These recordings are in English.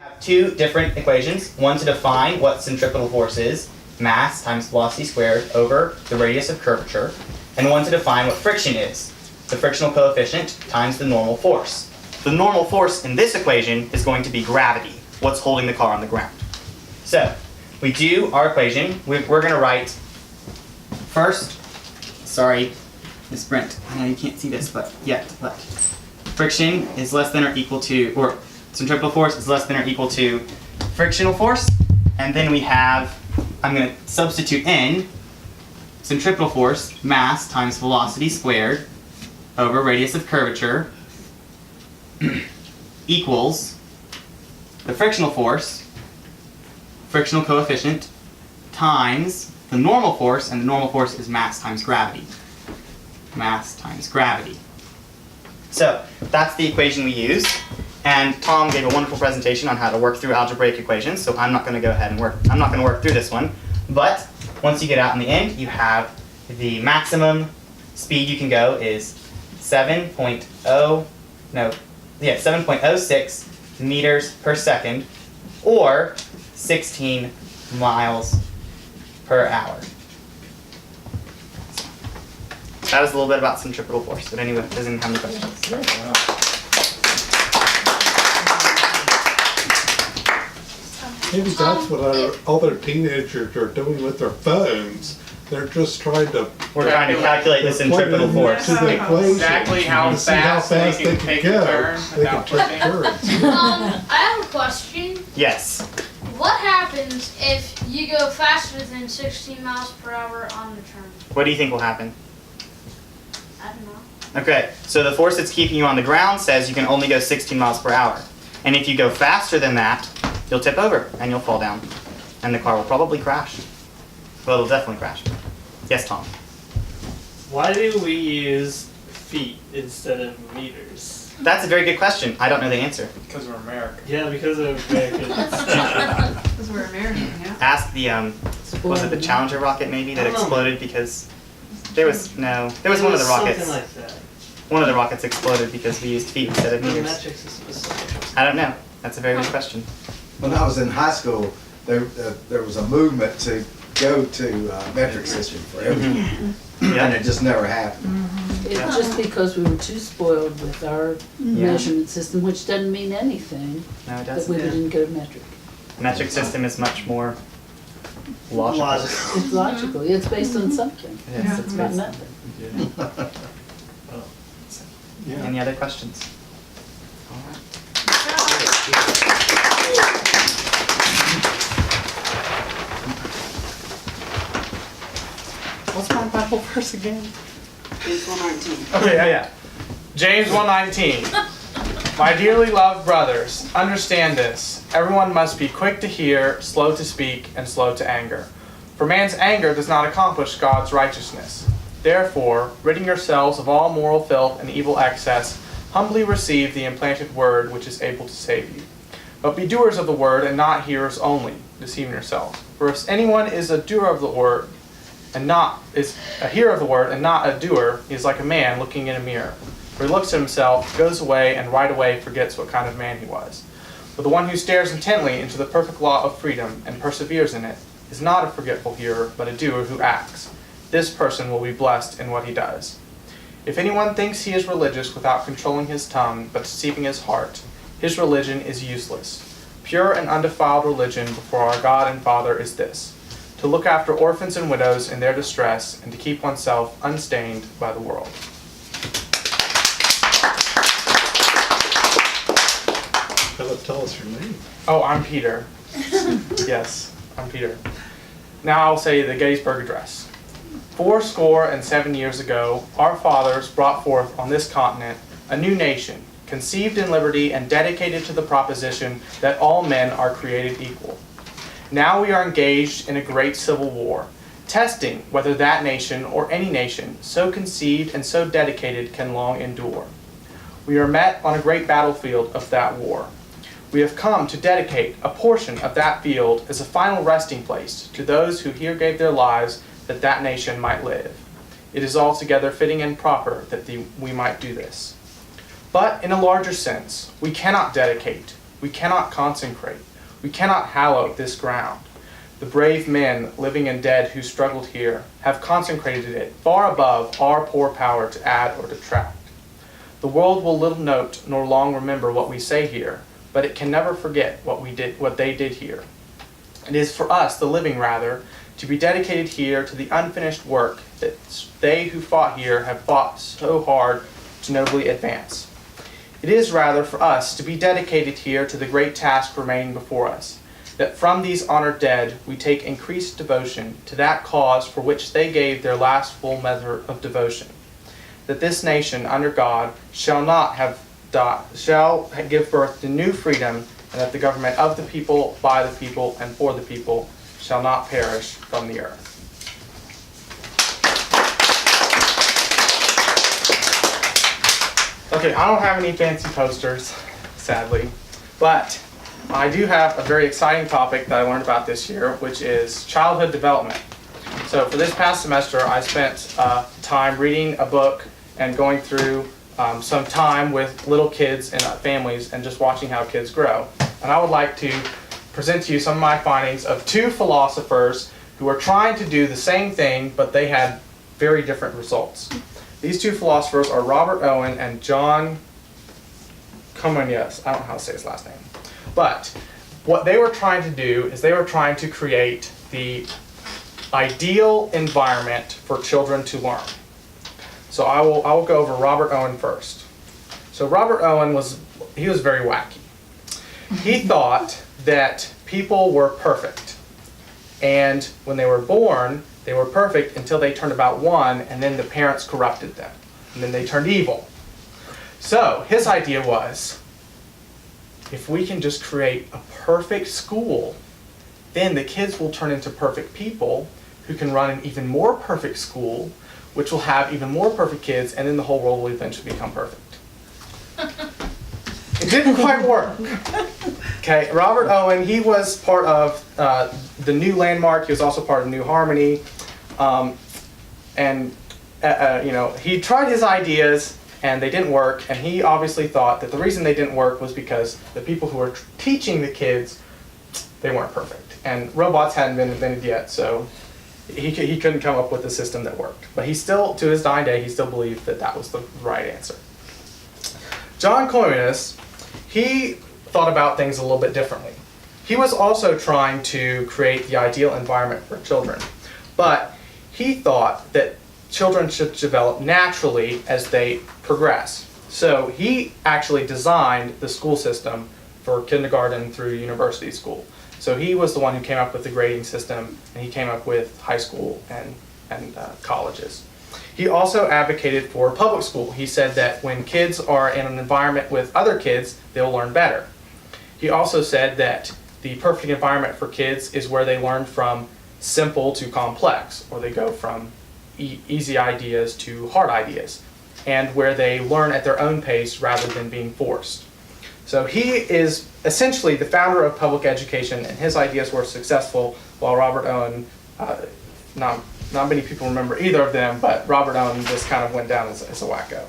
have two different equations, one to define what centripetal force is, mass times velocity squared over the radius of curvature, and one to define what friction is, the frictional coefficient times the normal force. The normal force in this equation is going to be gravity, what's holding the car on the ground. So, we do our equation. We're going to write first, sorry, Miss Brent, I know you can't see this, but friction is less than or equal to, or centripetal force is less than or equal to frictional force. And then we have, I'm going to substitute in centripetal force, mass times velocity squared over radius of curvature equals the frictional force, frictional coefficient, times the normal force, and the normal force is mass times gravity. Mass times gravity. So that's the equation we use, and Tom gave a wonderful presentation on how to work through algebraic equations, so I'm not going to go ahead and I'm not going to work through this one, but once you get out in the end, you have the maximum speed you can go is 7.06 meters per second, or 16 miles per hour. That was a little bit about centripetal force, but anyway, does anyone have any questions? Maybe that's what our other teenagers are doing with their phones. They're just trying to. We're trying to calculate the centripetal force. To the equation. Exactly how fast they can take a turn without pushing. I have a question. Yes. What happens if you go faster than 16 miles per hour on the turn? What do you think will happen? I don't know. Okay, so the force that's keeping you on the ground says you can only go 16 miles per hour. And if you go faster than that, you'll tip over and you'll fall down. And the car will probably crash. Well, it'll definitely crash. Yes, Tom? Why do we use feet instead of meters? That's a very good question. I don't know the answer. Because we're American. Yeah, because of Americans. Because we're American, yeah. Ask the, was it the Challenger rocket maybe that exploded because there was one of the rockets. Something like that. One of the rockets exploded because we used feet instead of meters. Metric system is specific. I don't know. That's a very good question. When I was in high school, there was a movement to go to metric system for everything, and it just never happened. It's just because we were too spoiled with our measurement system, which doesn't mean anything, No, it that doesn't. we didn't go metric. Metric system is much more logical. It's logical, it's based on something. It is. It's about nothing. Any other questions? All right. What's my Bible verse again? James 1:19. Okay, yeah. James 1:19. My dearly loved brothers, understand this. Everyone must be quick to hear, slow to speak, and slow to anger. For man's anger does not accomplish God's righteousness. Therefore, ridding yourselves of all moral filth and evil excess, humbly receive the implanted word which is able to save you. But be doers of the word and not hearers only, deceiving yourselves. For if anyone is a doer of the word, and is a hearer of the word and not a doer, he is like a man looking in a mirror. For he looks at himself, goes away, and right away forgets what kind of man he was. But the one who stares intently into the perfect law of freedom and perseveres in it is not a forgetful hearer, but a doer who acts. This person will be blessed in what he does. If anyone thinks he is religious without controlling his tongue, but deceiving his heart, his religion is useless. Pure and undefiled religion before our God and Father is this: to look after orphans and widows in their distress, and to keep oneself unstained by the world. Tell us your name. Oh, I'm Peter. Yes, I'm Peter. Now I'll say the Gettysburg Address. 77 years ago, our fathers brought forth on this continent a new nation, conceived in liberty and dedicated to the proposition that all men are created equal. Now we are engaged in a great civil war, testing whether that nation or any nation so conceived and so dedicated can long endure. We are met on a great battlefield of that war. We have come to dedicate a portion of that field as a final resting place to those who here gave their lives that that nation might live. It is altogether fitting and proper that we might do this. But in a larger sense, we cannot dedicate, We cannot consecrate. We cannot hallow this ground. The brave men, living and dead, who struggled here, have consecrated it far above our poor power to add or detract. The world will little note nor long remember what we say here, but it can never forget what they did here. It is for us, the living rather, to be dedicated here to the unfinished work that they who fought here have fought so hard to nobly advance. It is rather for us to be dedicated here to the great task remaining before us, that from these honored dead we take increased devotion to that cause for which they gave their last full measure of devotion, that this nation under God shall give birth to new freedom, and that the government of the people, by the people, and for the people shall not perish from the earth. Okay, I don't have any fancy posters, sadly, but I do have a very exciting topic that I learned about this year, which is childhood development. So for this past semester, I spent time reading a book and going through some time with little kids and families and just watching how kids grow. And I would like to present to you some of my findings of two philosophers who are trying to do the same thing, but they had very different results. These two philosophers are Robert Owen and John Comenius. I don't know how to say his last name. But what they were trying to do is they were trying to create the ideal environment for children to learn. So I will go over Robert Owen first. So Robert Owen was very wacky. He thought that people were perfect. And when they were born, they were perfect until they turned about 1, and then the parents corrupted them. And then they turned evil. So his idea was, if we can just create a perfect school, then the kids will turn into perfect people who can run an even more perfect school, which will have even more perfect kids, and then the whole world will eventually become perfect. It didn't quite work. Okay, Robert Owen, he was part of the New Landmark. He was also part of New Harmony. He tried his ideas, and they didn't work, and he obviously thought that the reason they didn't work was because the people who were teaching the kids, they weren't perfect. And robots hadn't been invented yet, so he couldn't come up with a system that worked. But he still, to his dying day, he still believed that that was the right answer. John Comenius, he thought about things a little bit differently. He was also trying to create the ideal environment for children, but he thought that children should develop naturally as they progress. So he actually designed the school system for kindergarten through university school. So he was the one who came up with the grading system, and he came up with high school and colleges. He also advocated for public school. He said that when kids are in an environment with other kids, they'll learn better. He also said that the perfect environment for kids is where they learn from simple to complex, or they go from easy ideas to hard ideas, and where they learn at their own pace rather than being forced. So he is essentially the founder of public education, and his ideas were successful, while Robert Owen, not many people remember either of them, but Robert Owen just kind of went down as a wacko.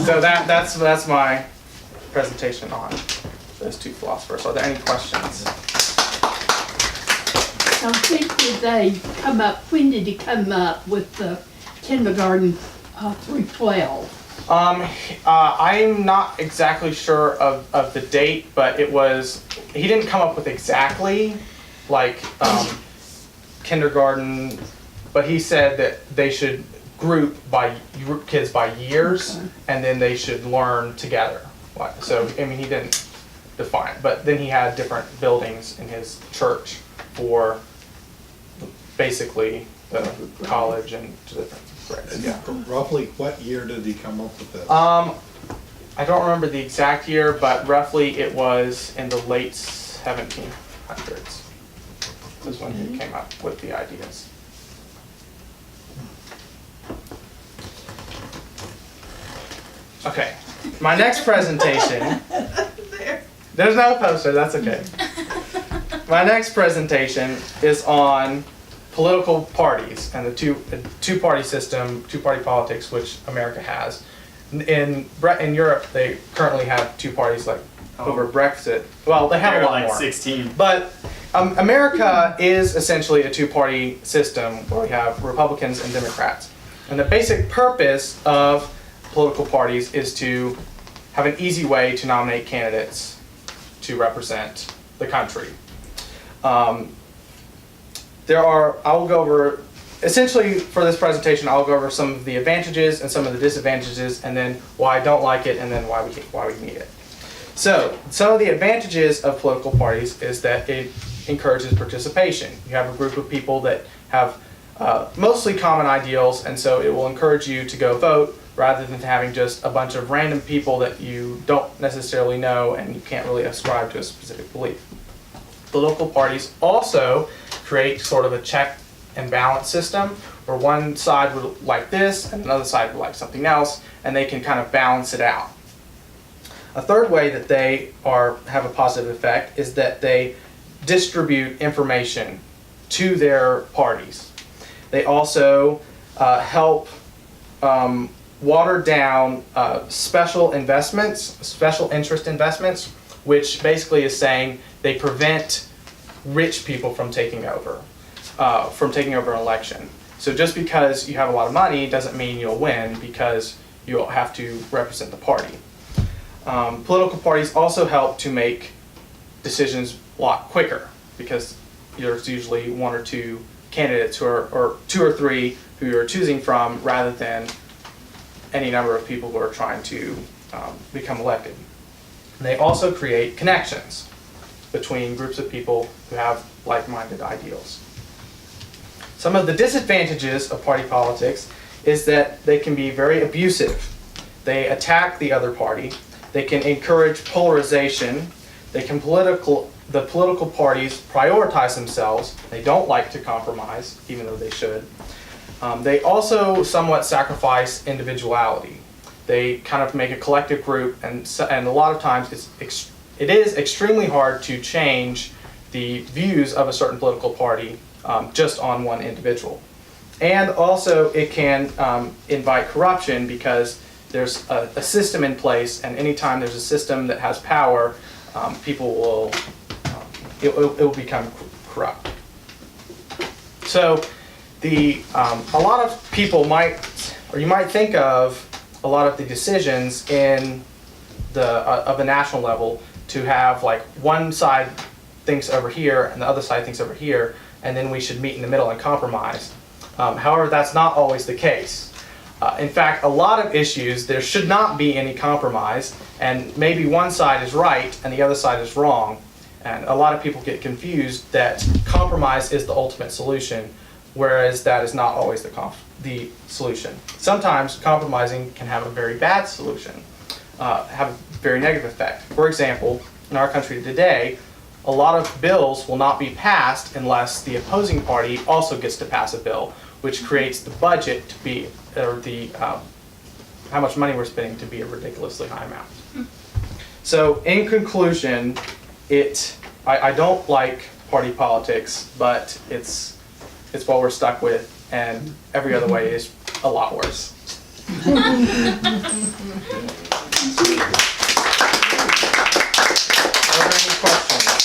So that's my presentation on those two philosophers. Are there any questions? Now, when did he come up with the kindergarten through 12? I'm not exactly sure of the date, but he didn't come up with exactly like kindergarten, but he said that they should group kids by years, okay, and then they should learn together. So, I mean, he didn't define it, but then he had different buildings in his church for basically the college and different grades. Yeah. Roughly what year did he come up with this? I don't remember the exact year, but roughly it was in the late 1700s. Is when he came up with the ideas. Okay, my next presentation. There's no poster, that's okay. My next presentation is on political parties and the two-party system, two-party politics, which America has. In Europe, they currently have two parties like over Brexit. Well, they have They're a lot like more. 16. But America is essentially a two-party system where we have Republicans and Democrats. And the basic purpose of political parties is to have an easy way to nominate candidates to represent the country. I will go over, essentially for this presentation, I'll go over some of the advantages and some of the disadvantages, and then why I don't like it, and then why we need it. So, some of the advantages of political parties is that it encourages participation. You have a group of people that have mostly common ideals, and so it will encourage you to go vote rather than having just a bunch of random people that you don't necessarily know and you can't really ascribe to a specific belief. Political parties also create sort of a check and balance system where one side would like this and another side would like something else, and they can kind of balance it out. A third way that they have a positive effect is that they distribute information to their parties. They also help water down special investments, special interest investments, which basically is saying they prevent rich people from taking over an election. So just because you have a lot of money doesn't mean you'll win, because you'll have to represent the party. Political parties also help to make decisions a lot quicker, because there's usually one or two candidates or two or three who you're choosing from, rather than any number of people who are trying to become elected. And they also create connections between groups of people who have like-minded ideals. Some of the disadvantages of party politics is that they can be very abusive. They attack the other party. They can encourage polarization. The political parties prioritize themselves. They don't like to compromise, even though they should. They also somewhat sacrifice individuality. They kind of make a collective group, and a lot of times it is extremely hard to change the views of a certain political party just on one individual. And also it can invite corruption, because there's a system in place, and anytime there's a system that has power, people will, it will become corrupt. So a lot of people you might think of a lot of the decisions in of the national level to have like one side thinks over here and the other side thinks over here, and then we should meet in the middle and compromise. However, that's not always the case. In fact, a lot of issues, there should not be any compromise, and maybe one side is right and the other side is wrong. And a lot of people get confused that compromise is the ultimate solution, whereas that is not always the solution. Sometimes compromising can have a very bad solution, have a very negative effect. For example, in our country today, a lot of bills will not be passed unless the opposing party also gets to pass a bill, which creates the budget to be, or how much money we're spending to be a ridiculously high amount. So in conclusion, I don't like party politics, but it's what we're stuck with, and every other way is a lot worse. Are there any questions?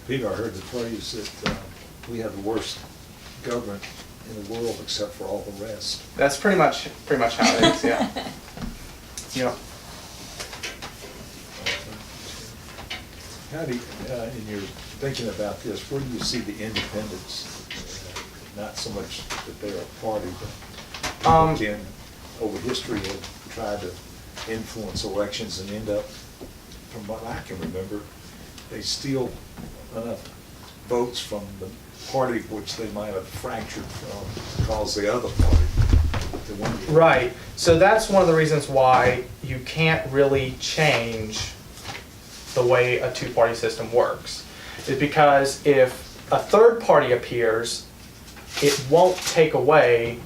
Peter, I heard the phrase that we have the worst government in the world except for all the rest. That's pretty much how it is, yeah. Yeah. How do you, in your thinking about this, where do you see the independents? Not so much that they're a party, but people can, over history, have tried to influence elections and end up, from what I can remember, they steal enough votes from the party which they might have fractured from to cause the other party to win. Right. So that's one of the reasons why you can't really change the way a two-party system works. Is because if a third party appears, it won't take away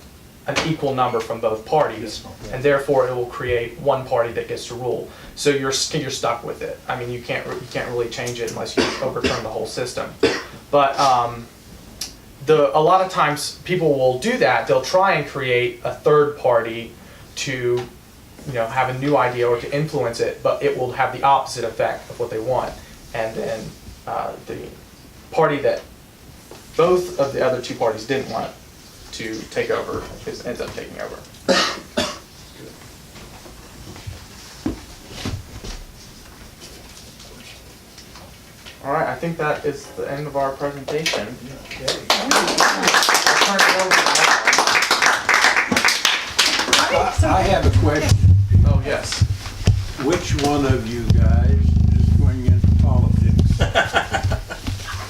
an equal number from both parties, and therefore it will create one party that gets to rule. So you're stuck with it. I mean, you can't really change it unless you overturn the whole system. But a lot of times people will do that. They'll try and create a third party to have a new idea or to influence it, but it will have the opposite effect of what they want. And then the party that both of the other two parties didn't want to take over ends up taking over. All right, I think that is the end of our presentation. I'll turn it over to I have a question. Alan. Oh, yes. Which one of you guys is going into politics?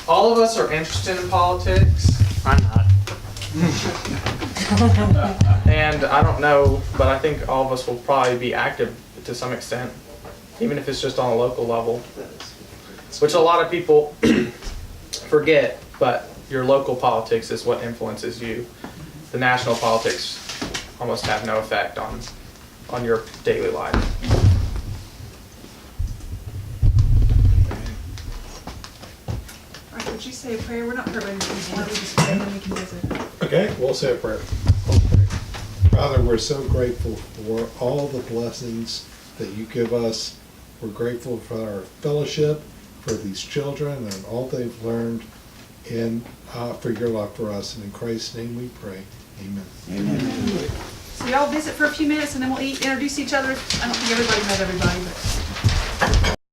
All of us are interested in politics. I'm not. And I don't know, but I think all of us will probably be active to some extent, even if it's just on a local level, which a lot of people forget, but your local politics is what influences you. The national politics almost have no effect on your daily life. All right, would you say a prayer? We're not prayer, but why don't we just pray and then we can visit? Okay, we'll say a prayer. Father, we're so grateful for all the blessings that you give us. We're grateful for our fellowship, for these children and all they've learned, and for your love for us. And in Christ's name we pray. Amen. So y'all visit for a few minutes and then we'll introduce each other. I don't think everybody met everybody, but